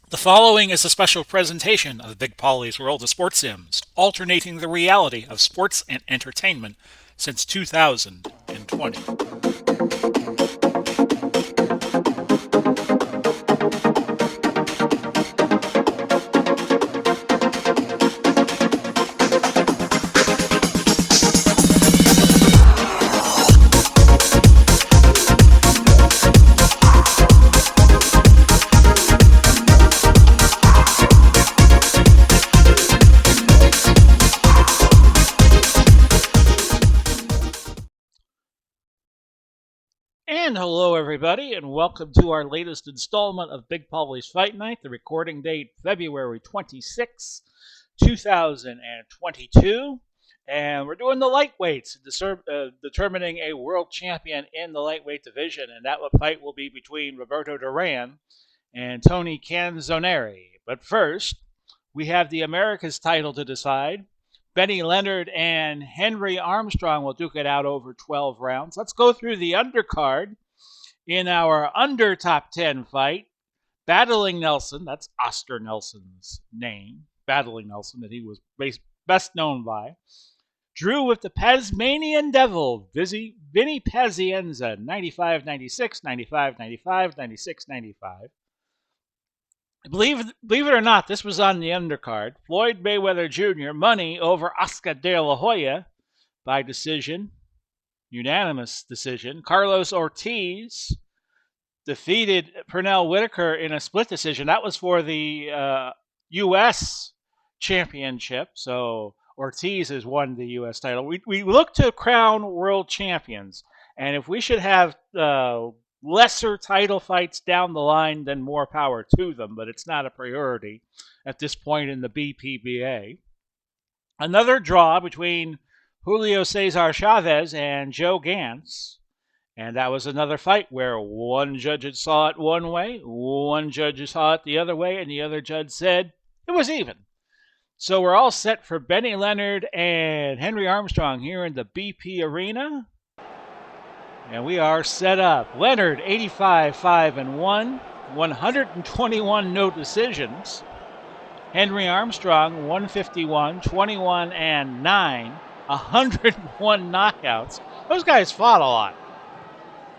The following is a special presentation of Big Pauly's World of Sports Sims, alternating the reality of sports and entertainment since 2020. And hello, everybody, and welcome to our latest installment of Big Pauly's Fight Night. The recording date, February 26, 2022. And we're doing the lightweights, determining a world champion in the lightweight division. And that fight will be between Roberto Duran and Tony Canzoneri. But first, we have the Americas title to decide. Leonard and Henry Armstrong will duke it out over 12 rounds. Let's go through the undercard in our under top 10 fight. Battling Nelson, that's Oscar Nelson's name, Battling Nelson, that he was best known by. Drew with the Tasmanian Devil, Vinny Pazienza, 95-96, 95-95, 96-95. Believe it or not, this was on the undercard. Floyd Mayweather Jr. money over Oscar De La Hoya by decision, unanimous decision. Carlos Ortiz defeated Pernell Whitaker in a split decision. That was for the U.S. championship, so Ortiz has won the U.S. title. We look to crown world champions, and if we should have lesser title fights down the line, then more power to them, but it's not a priority at this point in the BPBA. Another draw between Julio Cesar Chavez and Joe Gantz, and that was another fight where one judge saw it one way, one judge saw it the other way, and the other judge said it was even. So we're all set for Benny Leonard and Henry Armstrong here in the BP Arena. And we are set up. Leonard, 85-5-1, 121 no decisions. Henry Armstrong, 151, 21-9, 101 knockouts. Those guys fought a lot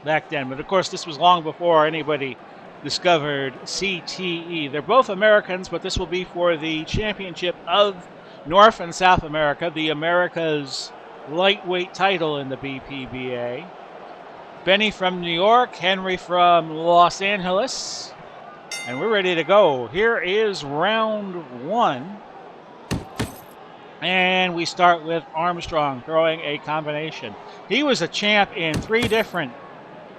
back then, but of course this was long before anybody discovered CTE. They're both Americans, but this will be for the championship of North and South America, the America's lightweight title in the BPBA. Benny from New York, Henry from Los Angeles, and we're ready to go. Here is round one, and we start with Armstrong throwing a combination. He was a champ in 3 different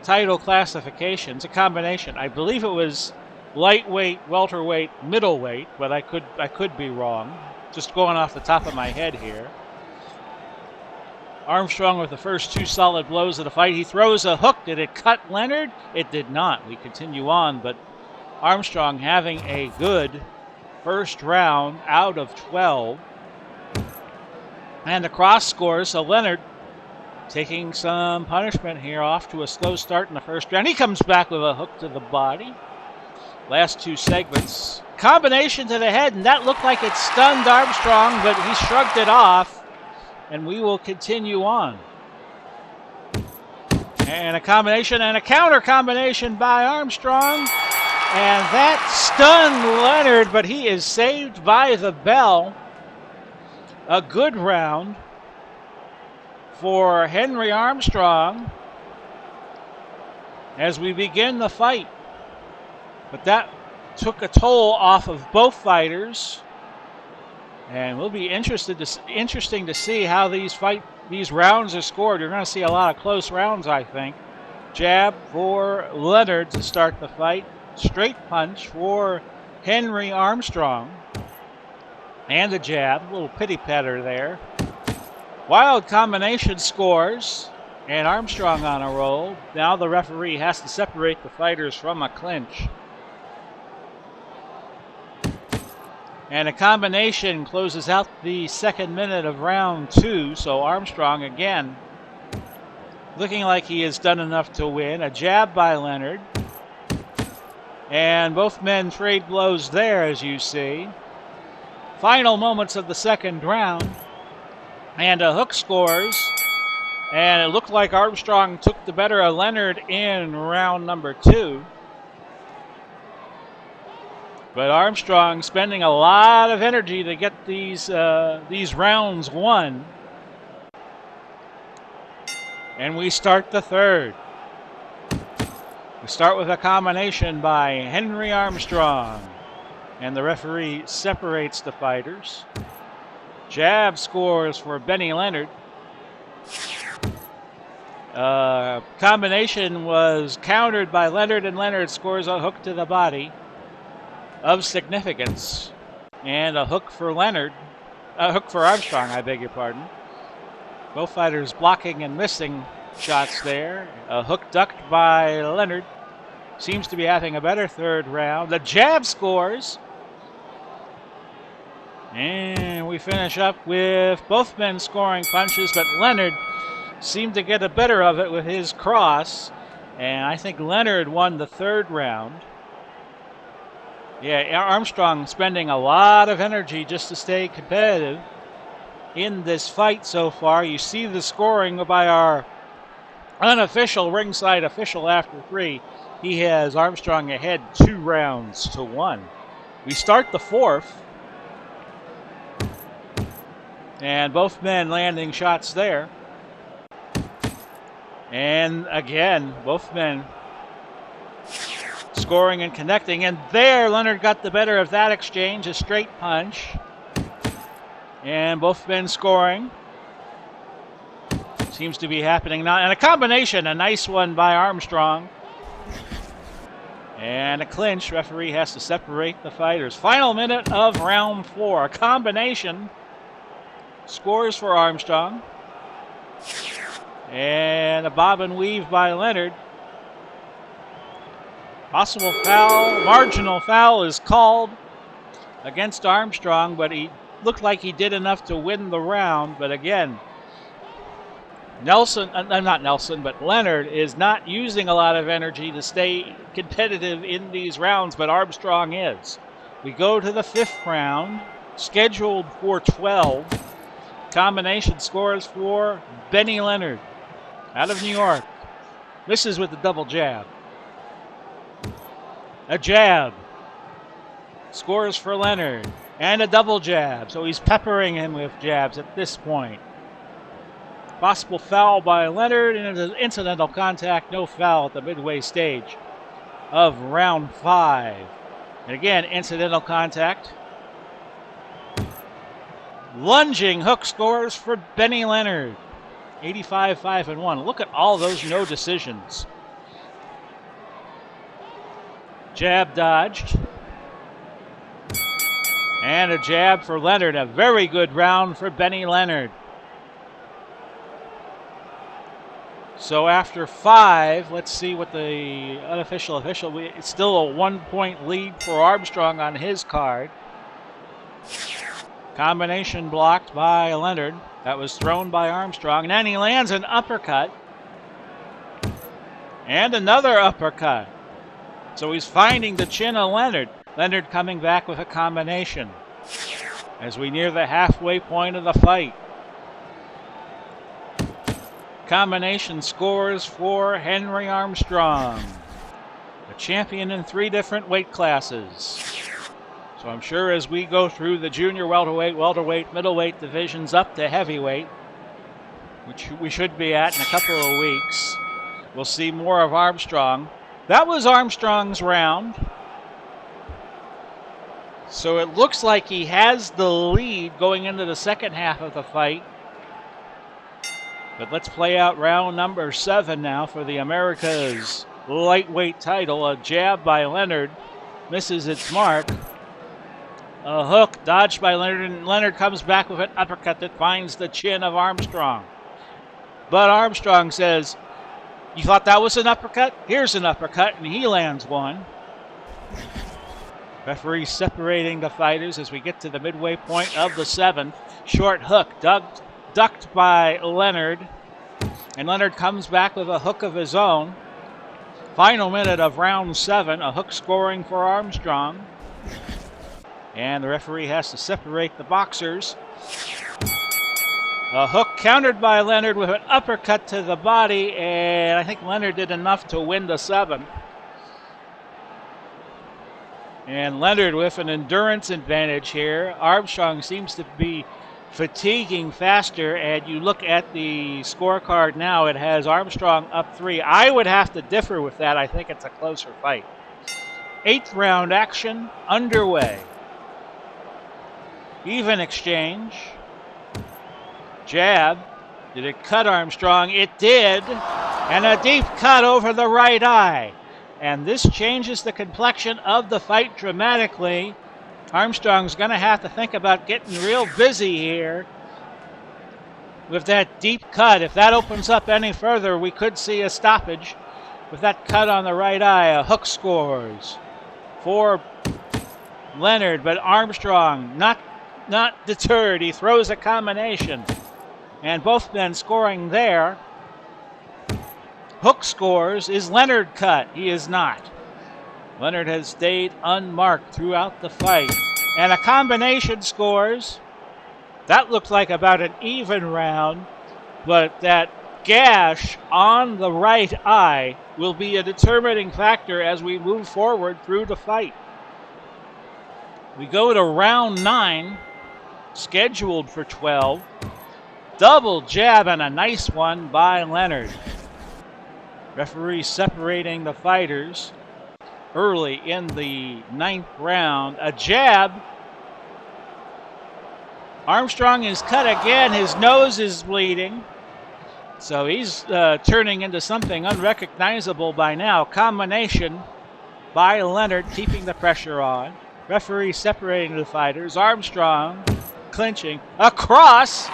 title classifications, a combination. I believe it was lightweight, welterweight, middleweight, but I could be wrong. Just going off the top of my head here. Armstrong with the first 2 solid blows of the fight. He throws a hook. Did it cut Leonard? It did not. We continue on, but Armstrong having a good first round out of 12. And the cross scores, so Leonard taking some punishment here, off to a slow start in the first round. He comes back with a hook to the body. Last 2 segments. Combination to the head, and that looked like it stunned Armstrong, but he shrugged it off. And we will continue on. And a combination and a counter combination by Armstrong. And that stunned Leonard, but he is saved by the bell. A good round for Henry Armstrong as we begin the fight. But that took a toll off of both fighters. And we'll be interesting to see how these rounds are scored. You're going to see a lot of close rounds, I think. Jab for Leonard to start the fight. Straight punch for Henry Armstrong. And the jab, a little pity patter there. Wild combination scores. And Armstrong on a roll. Now the referee has to separate the fighters from a clinch. And a combination closes out the second minute of round 2. So Armstrong again looking like he has done enough to win. A jab by Leonard. And both men trade blows there, as you see. Final moments of the second round. And a hook scores. And it looked like Armstrong took the better of Leonard in round number 2. But Armstrong spending a lot of energy to get these rounds won. And we start the third. We start with a combination by Henry Armstrong. And the referee separates the fighters. Jab scores for Benny Leonard. Combination was countered by Leonard, and Leonard scores a hook to the body of significance. And a hook for Leonard. A hook for Armstrong, I beg your pardon. Both fighters blocking and missing shots there. A hook ducked by Leonard. Seems to be having a better third round. The jab scores. And we finish up with both men scoring punches, but Leonard seemed to get the better of it with his cross. And I think Leonard won the third round. Yeah, Armstrong spending a lot of energy just to stay competitive in this fight so far. You see the scoring by our unofficial ringside official after 3. He has Armstrong ahead 2 rounds to 1. We start the fourth. And both men landing shots there. And again, both men scoring and connecting. And there, Leonard got the better of that exchange, a straight punch. And both men scoring. Seems to be happening now. And a combination, a nice one by Armstrong. And a clinch. Referee has to separate the fighters. Final minute of round 4. A combination. Scores for Armstrong. And a bob and weave by Leonard. Possible foul, marginal foul is called against Armstrong, but he looked like he did enough to win the round. But again, Leonard is not using a lot of energy to stay competitive in these rounds, but Armstrong is. We go to the 5th round, scheduled for 12. Combination scores for Benny Leonard out of New York. Misses with the double jab. A jab. Scores for Leonard. And a double jab. So he's peppering him with jabs at this point. Possible foul by Leonard, and an incidental contact. No foul at the midway stage of round 5. And again, incidental contact. Lunging hook scores for Benny Leonard. 85-5-1. Look at all those no decisions. Jab dodged. And a jab for Leonard. A very good round for Benny Leonard. So after 5, let's see what the unofficial official. It's still a 1-point lead for Armstrong on his card. Combination blocked by Leonard. That was thrown by Armstrong. And then he lands an uppercut. And another uppercut. So he's finding the chin of Leonard. Leonard coming back with a combination as we near the halfway point of the fight. Combination scores for Henry Armstrong, a champion in 3 different weight classes. So I'm sure as we go through the junior welterweight, middleweight divisions up to heavyweight, which we should be at in a couple of weeks, we'll see more of Armstrong. That was Armstrong's round. So it looks like he has the lead going into the second half of the fight. But let's play out round number 7 now for the America's lightweight title. A jab by Leonard misses its mark. A hook dodged by Leonard, and Leonard comes back with an uppercut that finds the chin of Armstrong. But Armstrong says, "You thought that was an uppercut? Here's an uppercut," and he lands one. Referee separating the fighters as we get to the midway point of the 7th. Short hook ducked by Leonard, and Leonard comes back with a hook of his own. Final minute of round 7, a hook scoring for Armstrong. And the referee has to separate the boxers. A hook countered by Leonard with an uppercut to the body, and I think Leonard did enough to win the 7th. And Leonard with an endurance advantage here. Armstrong seems to be fatiguing faster, and you look at the scorecard now, it has Armstrong up 3. I would have to differ with that. I think it's a closer fight. 8th round action underway. Even exchange. Jab. Did it cut Armstrong? It did. And a deep cut over the right eye. And this changes the complexion of the fight dramatically. Armstrong's going to have to think about getting real busy here with that deep cut. If that opens up any further, we could see a stoppage with that cut on the right eye. A hook scores for Leonard, but Armstrong not deterred. He throws a combination. And both men scoring there. Hook scores. Is Leonard cut? He is not. Leonard has stayed unmarked throughout the fight. And a combination scores. That looked like about an even round, but that gash on the right eye will be a determining factor as we move forward through the fight. We go to round 9, scheduled for 12. Double jab and a nice one by Leonard. Referee separating the fighters early in the 9th round. A jab. Armstrong is cut again. His nose is bleeding. So he's turning into something unrecognizable by now. Combination by Leonard, keeping the pressure on. Referee separating the fighters. Armstrong clinching. Across.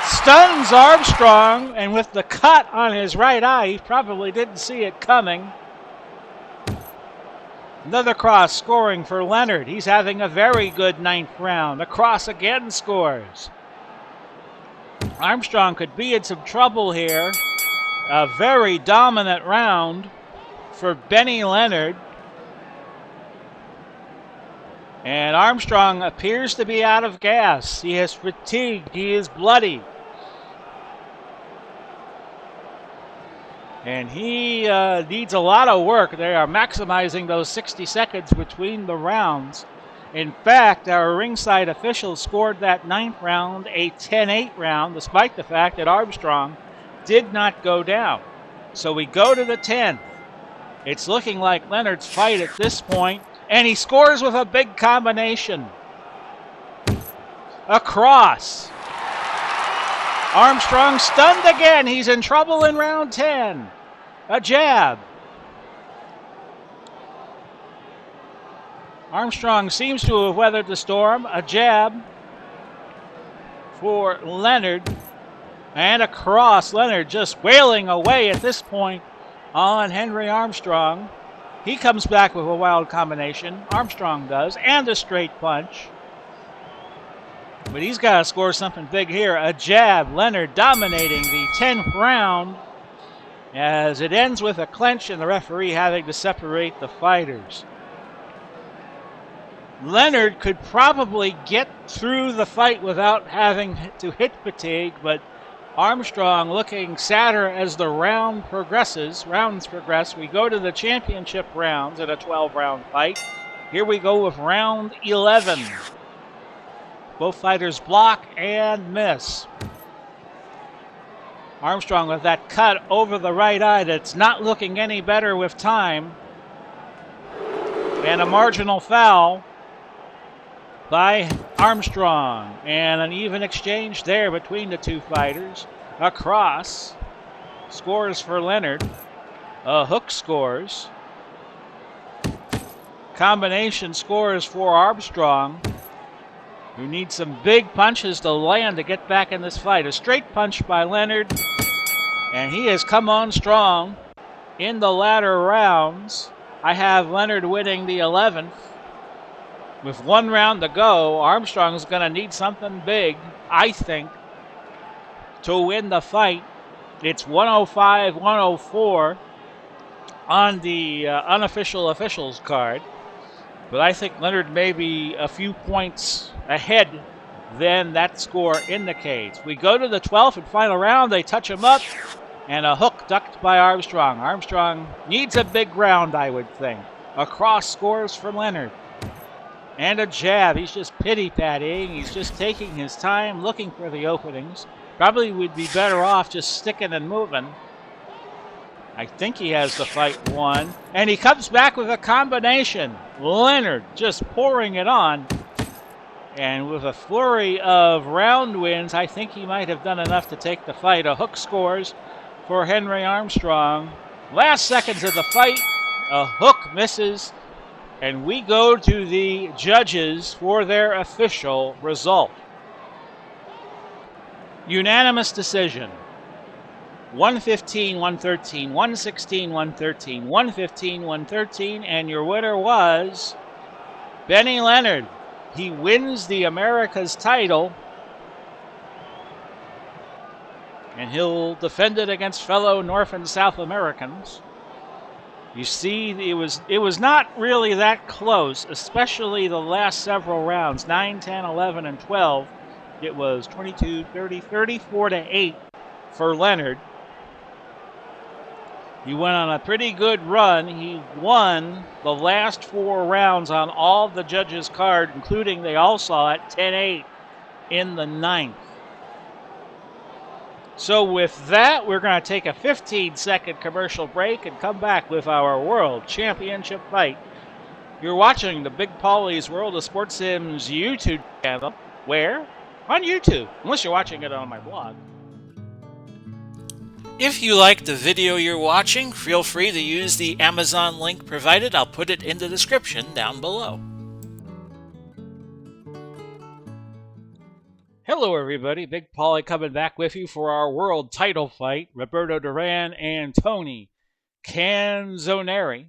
Stuns Armstrong, and with the cut on his right eye, he probably didn't see it coming. Another cross scoring for Leonard. He's having a very good 9th round. A cross again scores. Armstrong could be in some trouble here. A very dominant round for Benny Leonard. And Armstrong appears to be out of gas. He is fatigued. He is bloody. And he needs a lot of work. They are maximizing those 60 seconds between the rounds. In fact, our ringside officials scored that 9th round a 10-8 round, despite the fact that Armstrong did not go down. So we go to the 10th. It's looking like Leonard's fight at this point, and he scores with a big combination. Across. Armstrong stunned again. He's in trouble in round 10. A jab. Armstrong seems to have weathered the storm. A jab for Leonard. And a cross. Leonard just wailing away at this point on Henry Armstrong. He comes back with a wild combination. Armstrong does. And a straight punch. But he's got to score something big here. A jab. Leonard dominating the 10th round as it ends with a clinch and the referee having to separate the fighters. Leonard could probably get through the fight without having to hit fatigue, but Armstrong looking sadder as the rounds progress. We go to the championship rounds in a 12-round fight. Here we go with round 11. Both fighters block and miss. Armstrong with that cut over the right eye that's not looking any better with time. And a marginal foul by Armstrong. And an even exchange there between the two fighters. A cross scores for Leonard. A hook scores. Combination scores for Armstrong, who needs some big punches to land to get back in this fight. A straight punch by Leonard, and he has come on strong in the latter rounds. I have Leonard winning the 11th. With 1 round to go, Armstrong's going to need something big, I think, to win the fight. It's 105-104. on the unofficial officials card, but I think Leonard may be a few points ahead than that score indicates. We go to the 12th and final round. They touch him up, and a hook ducked by Armstrong. Armstrong needs a big round, I would think. Across scores for Leonard. And a jab. He's just pity-pattying. He's just taking his time, looking for the openings. Probably would be better off just sticking and moving. I think he has the fight won. And he comes back with a combination. Leonard just pouring it on. And with a flurry of round wins, I think he might have done enough to take the fight. A hook scores for Henry Armstrong. Last seconds of the fight, a hook misses. And we go to the judges for their official result. Unanimous decision. 115, 113, 116, 113, 115, 113, and your winner was Benny Leonard. He wins the America's title, and he'll defend it against fellow North and South Americans. You see, it was not really that close, especially the last several rounds, 9, 10, 11, and 12. It was 22, 30, 34 to 8 for Leonard. He went on a pretty good run. He won the last 4 rounds on all the judges' card, including they all saw it 10-8 in the 9th. So with that, we're going to take a 15-second commercial break and come back with our World Championship fight. You're watching the Big Pauly's World of Sports Sims YouTube channel. Where? On YouTube, unless you're watching it on my blog. If you like the video you're watching, feel free to use the Amazon link provided. I'll put it in the description down below. Hello everybody, Big Pauly coming back with you for our world title fight. Roberto Duran and Tony Canzoneri.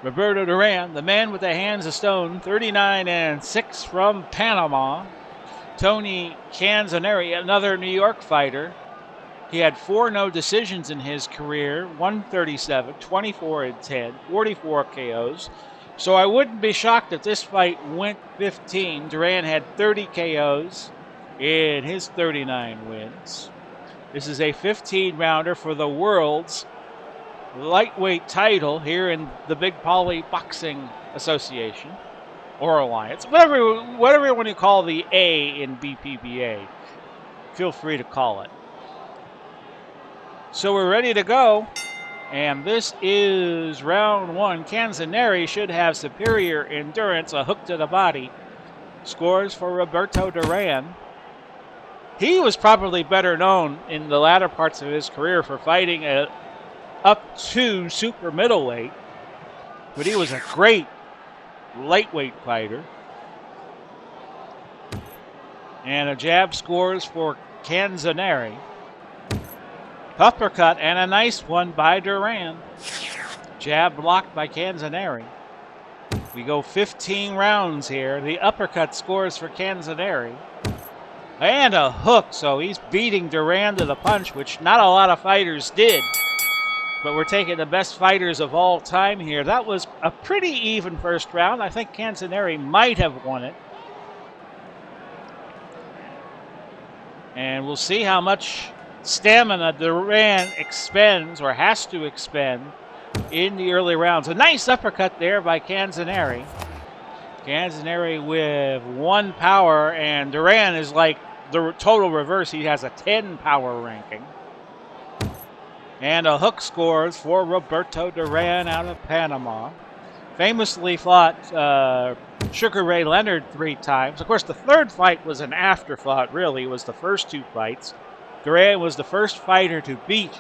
Roberto Duran, the man with the hands of stone, 39-6 from Panama. Tony Canzoneri, another New York fighter. He had 4 no decisions in his career, 137, 24-10, 44 KOs. So I wouldn't be shocked if this fight went 15. Duran had 30 KOs in his 39 wins. This is a 15-rounder for the world's lightweight title here in the Big Pauly Boxing Association or Alliance. Whatever you want to call the A in BPBA, feel free to call it. So we're ready to go, and this is round 1. Canzoneri should have superior endurance, a hook to the body. Scores for Roberto Duran. He was probably better known in the latter parts of his career for fighting up to super middleweight, but he was a great lightweight fighter. And a jab scores for Canzoneri. Uppercut, and a nice one by Duran. Jab blocked by Canzoneri. We go 15 rounds here. The uppercut scores for Canzoneri. And a hook, so he's beating Duran to the punch, which not a lot of fighters did. But we're taking the best fighters of all time here. That was a pretty even first round. I think Canzoneri might have won it. And we'll see how much stamina Duran expends or has to expend in the early rounds. A nice uppercut there by Canzoneri. Canzoneri with 1 power, and Duran is like the total reverse. He has a 10 power ranking. And a hook scores for Roberto Duran out of Panama. Famously fought Sugar Ray Leonard 3 times. Of course, the third fight was an afterthought, really. It was the first 2 fights. Duran was the first fighter to beat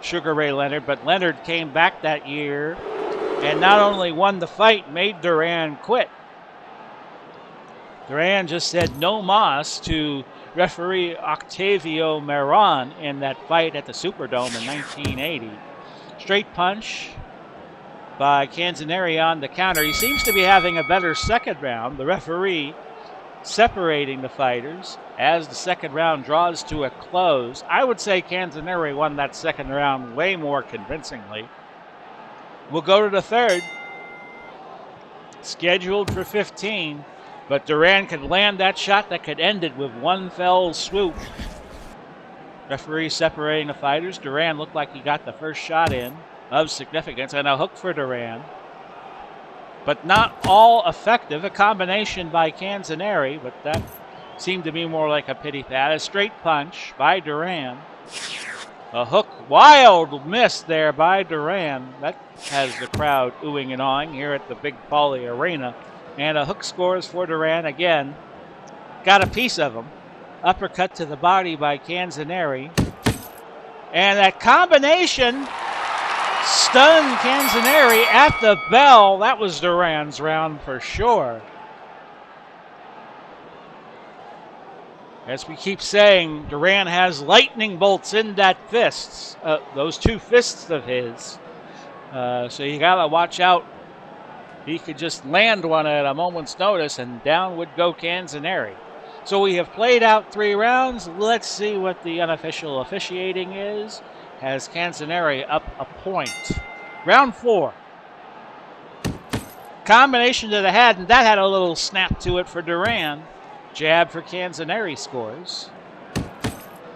Sugar Ray Leonard, but Leonard came back that year and not only won the fight, made Duran quit. Duran just said no mas to referee Octavio Meron in that fight at the Superdome in 1980. Straight punch by Canzoneri on the counter. He seems to be having a better second round. The referee separating the fighters as the second round draws to a close. I would say Canzoneri won that second round way more convincingly. We'll go to the third. Scheduled for 15, but Duran could land that shot that could end it with one fell swoop. Referee separating the fighters. Duran looked like he got the first shot in of significance, and a hook for Duran. But not all effective. A combination by Canzoneri, but that seemed to be more like a pity pat. A straight punch by Duran. A hook, wild miss there by Duran. That has the crowd oohing and awing here at the big Pauly Arena. And a hook scores for Duran again. Got a piece of him. Uppercut to the body by Canzoneri. And that combination stunned Canzoneri at the bell. That was Duran's round for sure. As we keep saying, Duran has lightning bolts in that fists, those two fists of his. So you gotta watch out. He could just land one at a moment's notice and down would go Canzoneri. So we have played out 3 rounds. Let's see what the unofficial officiating is. Has Canzoneri up a point. Round 4. Combination to the head, and that had a little snap to it for Duran. Jab for Canzoneri scores.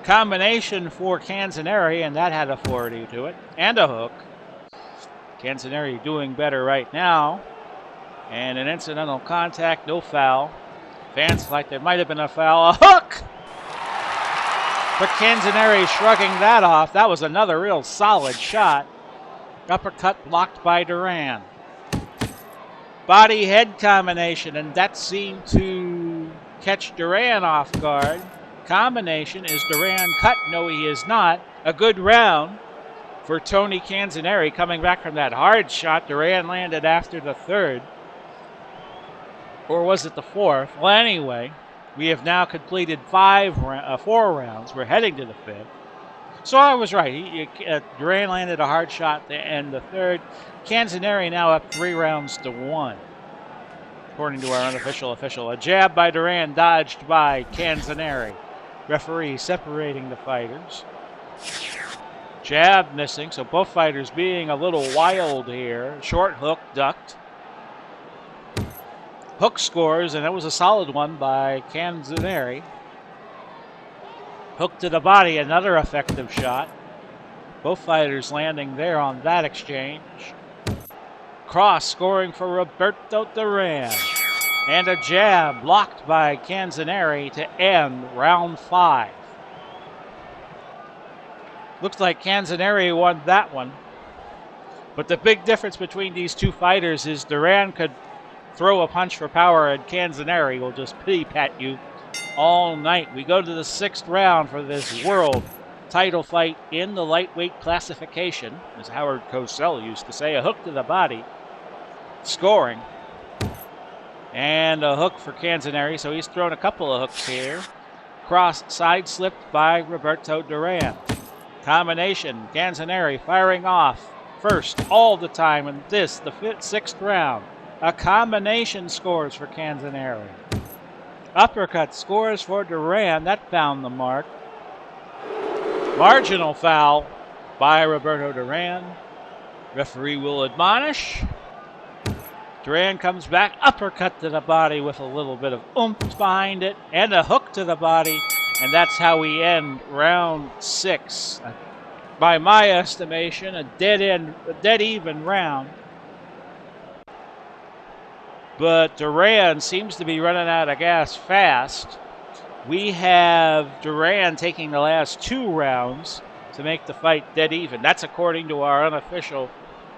Combination for Canzoneri, and that had authority to it. And a hook. Canzoneri doing better right now. And an incidental contact, no foul. Fans like there might have been a foul. A hook! But Canzoneri shrugging that off. That was another real solid shot. Uppercut blocked by Duran. Body head combination, and that seemed to catch Duran off guard. Combination. Is Duran cut? No, he is not. A good round for Tony Canzoneri coming back from that hard shot Duran landed after the third. Or was it the fourth? Well, anyway, we have now completed 4 rounds. We're heading to the 5th. So I was right. Duran landed a hard shot to end the third. Canzoneri now up 3 rounds to 1. According to our unofficial official. A jab by Duran dodged by Canzoneri. Referee separating the fighters. Jab missing, so both fighters being a little wild here. Short hook ducked. Hook scores, and that was a solid one by Canzoneri. Hook to the body, another effective shot. Both fighters landing there on that exchange. Cross scoring for Roberto Duran. And a jab blocked by Canzoneri to end round 5. Looks like Canzoneri won that one. But the big difference between these two fighters is Duran could throw a punch for power, and Canzoneri will just pity-pat you all night. We go to the 6th round for this world title fight in the lightweight classification. As Howard Cosell used to say, a hook to the body. Scoring. And a hook for Canzoneri, so he's thrown a couple of hooks here. Cross side slipped by Roberto Duran. Combination, Canzoneri firing off first all the time in this, the 6th round. A combination scores for Canzoneri. Uppercut scores for Duran. That found the mark. Marginal foul by Roberto Duran. Referee will admonish. Duran comes back. Uppercut to the body with a little bit of oomph behind it. And a hook to the body. And that's how we end round 6. By my estimation, a dead even round. But Duran seems to be running out of gas fast. We have Duran taking the last 2 rounds to make the fight dead even. That's according to our unofficial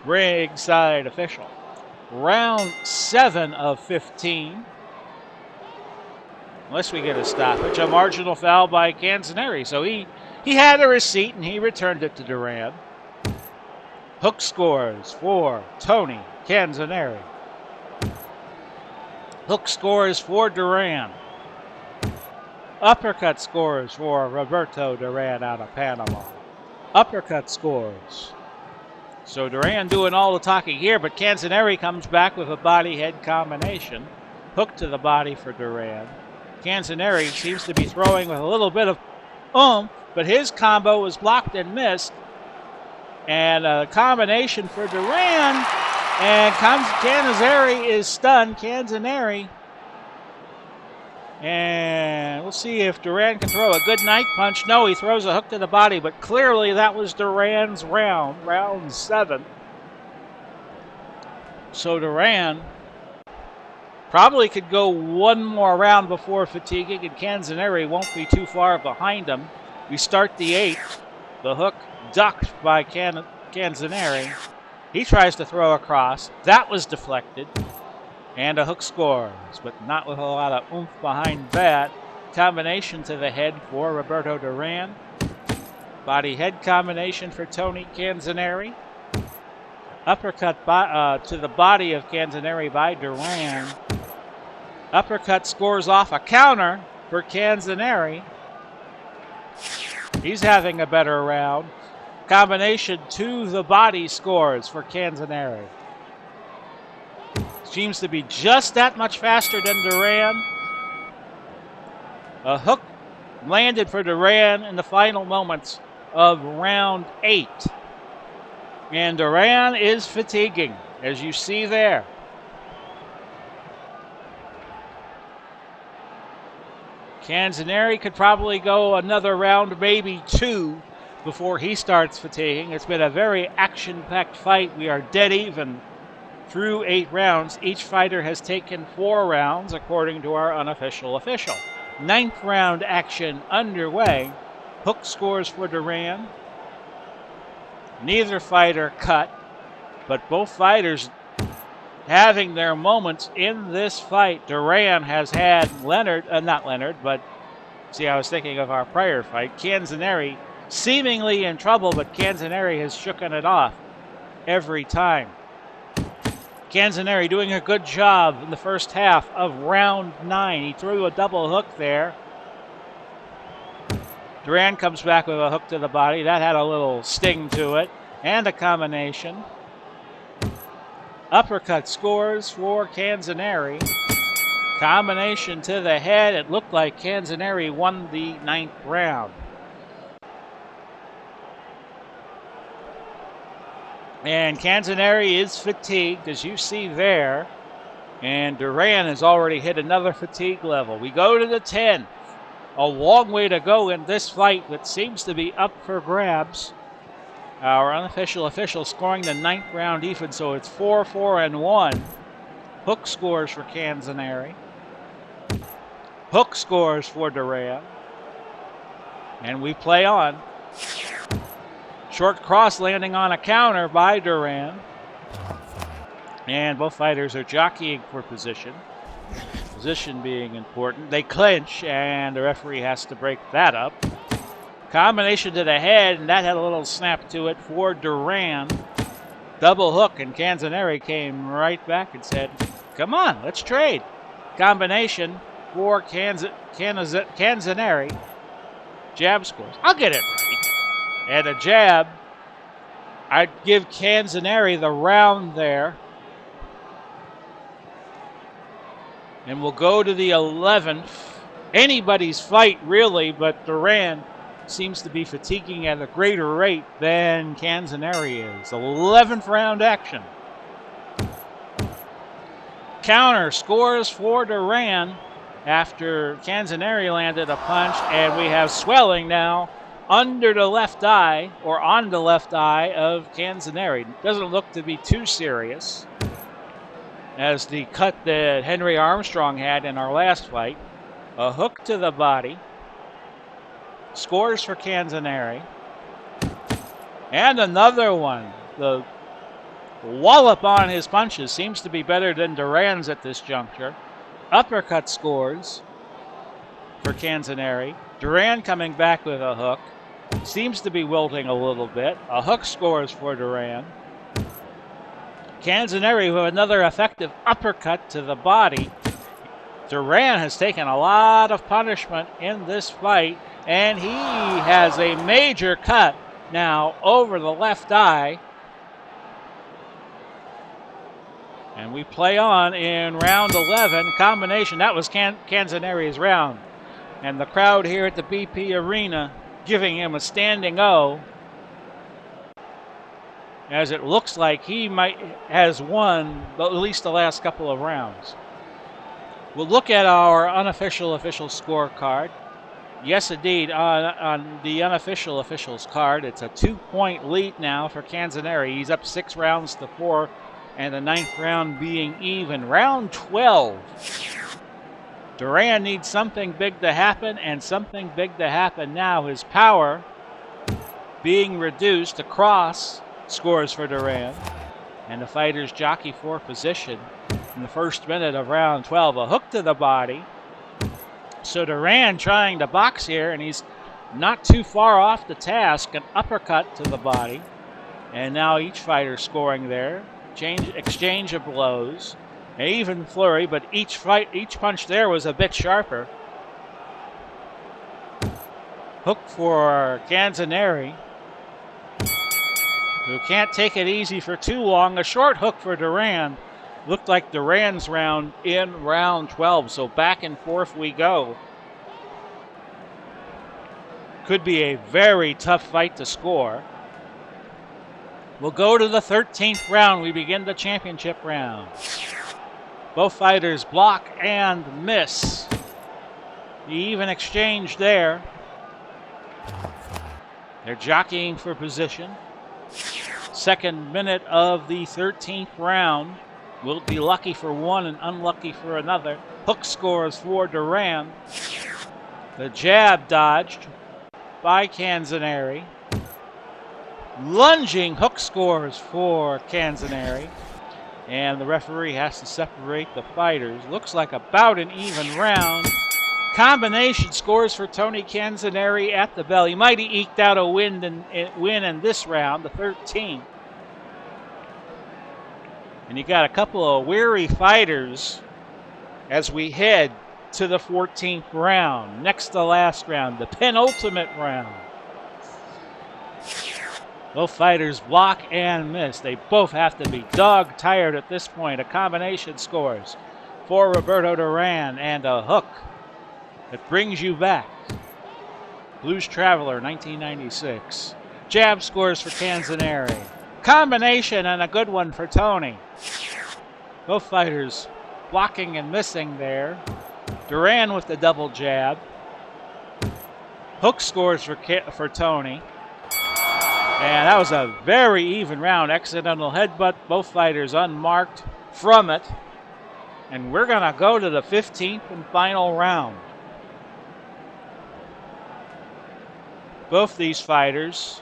ringside official. Round 7 of 15. Unless we get a stoppage. A marginal foul by Canzoneri. So he had a receipt and he returned it to Duran. Hook scores for Tony Canzoneri. Hook scores for Duran. Uppercut scores for Roberto Duran out of Panama. Uppercut scores. So Duran doing all the talking here, but Canzoneri comes back with a body-head combination. Hook to the body for Duran. Canzoneri seems to be throwing with a little bit of oomph, but his combo was blocked and missed. And a combination for Duran. And Canzoneri is stunned. Canzoneri. And we'll see if Duran can throw a good night punch. No, he throws a hook to the body, but clearly that was Duran's round 7. So Duran probably could go one more round before fatiguing, and Canzoneri won't be too far behind him. We start the 8th. The hook ducked by Canzoneri. He tries to throw across. That was deflected. And a hook scores, but not with a lot of oomph behind that. Combination to the head for Roberto Duran. Body-head combination for Tony Canzoneri. Uppercut to the body of Canzoneri by Duran. Uppercut scores off a counter for Canzoneri. He's having a better round. Combination to the body scores for Canzoneri. Seems to be just that much faster than Duran. A hook landed for Duran in the final moments of round 8. And Duran is fatiguing, as you see there. Canzoneri could probably go another round, maybe 2, before he starts fatiguing. It's been a very action-packed fight. We are dead even through 8 rounds. Each fighter has taken 4 rounds, according to our unofficial official. 9th round action underway. Hook scores for Duran. Neither fighter cut, but both fighters having their moments in this fight. Duran has had I was thinking of our prior fight. Canzoneri seemingly in trouble, but Canzoneri has shooken it off every time. Canzoneri doing a good job in the first half of round 9. He threw a double hook there. Duran comes back with a hook to the body. That had a little sting to it. And a combination. Uppercut scores for Canzoneri. Combination to the head. It looked like Canzoneri won the 9th round. And Canzoneri is fatigued, as you see there. And Duran has already hit another fatigue level. We go to the 10th. A long way to go in this fight that seems to be up for grabs. Our unofficial official scoring the 9th round even, so it's 4-4-1. Hook scores for Canzoneri. Hook scores for Duran. And we play on. Short cross landing on a counter by Duran. And both fighters are jockeying for position. Position being important. They clinch, and the referee has to break that up. Combination to the head, and that had a little snap to it for Duran. Double hook, and Canzoneri came right back and said, come on, let's trade. Combination for Canzoneri. Jab scores. I'll get it right. And a jab. I'd give Canzoneri the round there. And we'll go to the 11th. Anybody's fight, really, but Duran seems to be fatiguing at a greater rate than Canzoneri is. 11th round action. Counter scores for Duran after Canzoneri landed a punch, and we have swelling now under the left eye, or on the left eye of Canzoneri. Doesn't look to be too serious, as the cut that Henry Armstrong had in our last fight. A hook to the body. Scores for Canzoneri. And another one. The wallop on his punches seems to be better than Duran's at this juncture. Uppercut scores for Canzoneri. Duran coming back with a hook. Seems to be wilting a little bit. A hook scores for Duran. Canzoneri with another effective uppercut to the body. Duran has taken a lot of punishment in this fight, and he has a major cut now over the left eye. And we play on in round 11. Combination, that was Canzoneri's round. And the crowd here at the BP Arena giving him a standing O. as it looks like he has won at least the last couple of rounds. We'll look at our unofficial official scorecard. Yes, indeed, on the unofficial officials card, it's a 2-point lead now for Canzoneri. He's up 6 rounds to 4, and the 9th round being even. Round 12. Duran needs something big to happen, and something big to happen now. His power being reduced across scores for Duran, and the fighters jockey for position in the first minute of round 12. A hook to the body. So Duran trying to box here, and he's not too far off the task. An uppercut to the body, and now each fighter scoring there. Exchange of blows, an even flurry, but each punch there was a bit sharper. Hook for Canzoneri, who can't take it easy for too long. A short hook for Duran. Looked like Duran's round in round 12, so back and forth we go. Could be a very tough fight to score. We'll go to the 13th round. We begin the championship round. Both fighters block and miss. The even exchange there. They're jockeying for position. Second minute of the 13th round. We'll be lucky for one and unlucky for another. Hook scores for Duran. The jab dodged by Canzoneri. Lunging hook scores for Canzoneri. And the referee has to separate the fighters. Looks like about an even round. Combination scores for Tony Canzoneri at the bell. He might have eked out a win in this round, the 13th. And you got a couple of weary fighters as we head to the 14th round. Next to last round, the penultimate round. Both fighters block and miss. They both have to be dog tired at this point. A combination scores for Roberto Duran and a hook that brings you back. Blues Traveler, 1996. Jab scores for Canzoneri. Combination and a good one for Tony. Both fighters blocking and missing there. Duran with the double jab. Hook scores for Tony. And that was a very even round. Accidental headbutt. Both fighters unmarked from it. And we're going to go to the 15th and final round. Both these fighters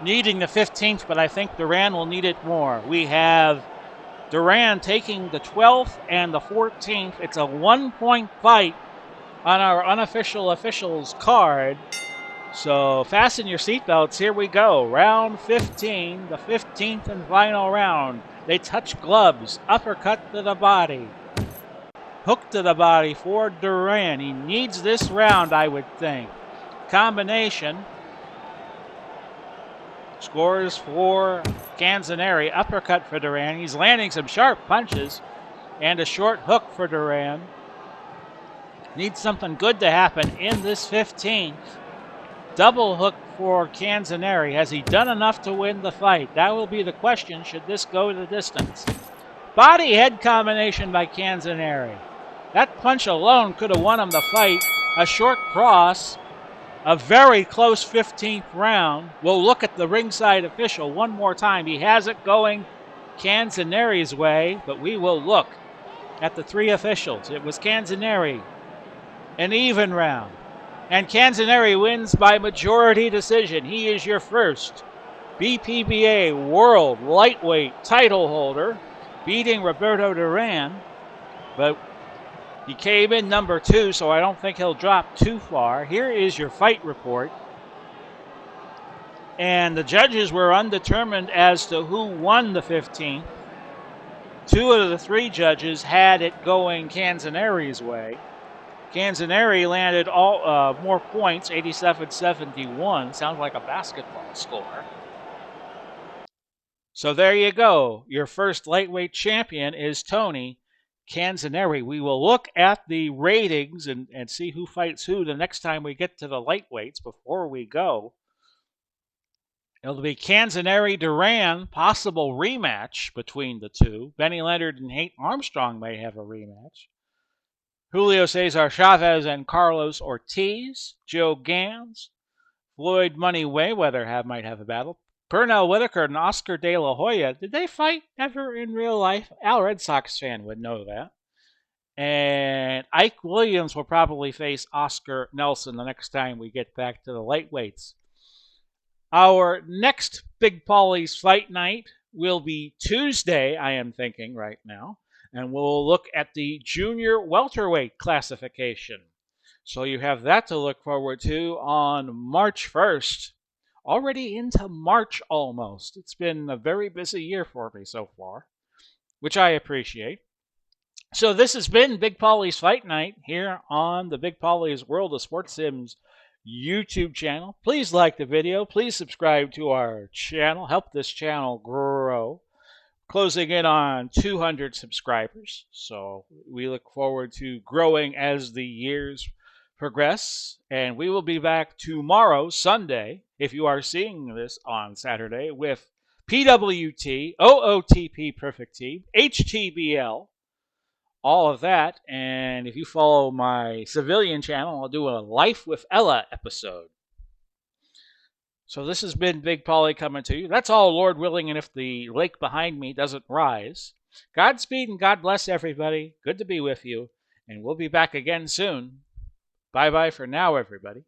needing the 15th, but I think Duran will need it more. We have Duran taking the 12th and the 14th. It's a 1-point fight on our unofficial officials card. So fasten your seatbelts. Here we go. Round 15, the 15th and final round. They touch gloves. Uppercut to the body. Hook to the body for Duran. He needs this round, I would think. Combination. Scores for Canzoneri. Uppercut for Duran. He's landing some sharp punches. And a short hook for Duran. Needs something good to happen in this 15th. Double hook for Canzoneri. Has he done enough to win the fight? That will be the question. Should this go the distance? Body head combination by Canzoneri. That punch alone could have won him the fight. A short cross. A very close 15th round. We'll look at the ringside official one more time. He has it going Canzoneri's way, but we will look at the three officials. It was Canzoneri, an even round. And Canzoneri wins by majority decision. He is your first BPBA World Lightweight Title holder, beating Roberto Duran. But he came in number 2, so I don't think he'll drop too far. Here is your fight report. And the judges were undetermined as to who won the 15th. 2 of the 3 judges had it going Canzoneri's way. Canzoneri landed more points, 87-71. Sounds like a basketball score. So there you go. Your first lightweight champion is Tony Canzoneri. We will look at the ratings and see who fights who the next time we get to the lightweights. Before we go, It'll be Canzoneri Duran, possible rematch between the two. Benny Leonard and Henry Armstrong may have a rematch. Julio Cesar Chavez and Carlos Ortiz. Joe Gans, Floyd Money Mayweather might have a battle. Pernell Whitaker and Oscar De La Hoya. Did they fight ever in real life? Al Red Sox fan would know that. And Ike Williams will probably face Oscar Nelson the next time we get back to the lightweights. Our next Big Pauly's fight night will be Tuesday, I am thinking right now, and we'll look at the junior welterweight classification. So you have that to look forward to on March 1st. Already into March almost. It's been a very busy year for me so far, which I appreciate. So this has been Big Pauly's Fight Night here on the Big Pauly's World of Sports Sims YouTube channel. Please like the video. Please subscribe to our channel. Help this channel grow. Closing in on 200 subscribers. So we look forward to growing as the years progress. And we will be back tomorrow, Sunday, if you are seeing this on Saturday, with PWT, OOTP Perfect Team, HTBL, all of that. And if you follow my civilian channel, I'll do a Life with Ella episode. So this has been Big Pauly coming to you. That's all, Lord willing, and if the lake behind me doesn't rise. Godspeed and God bless everybody. Good to be with you, and we'll be back again soon. Bye-bye for now, everybody.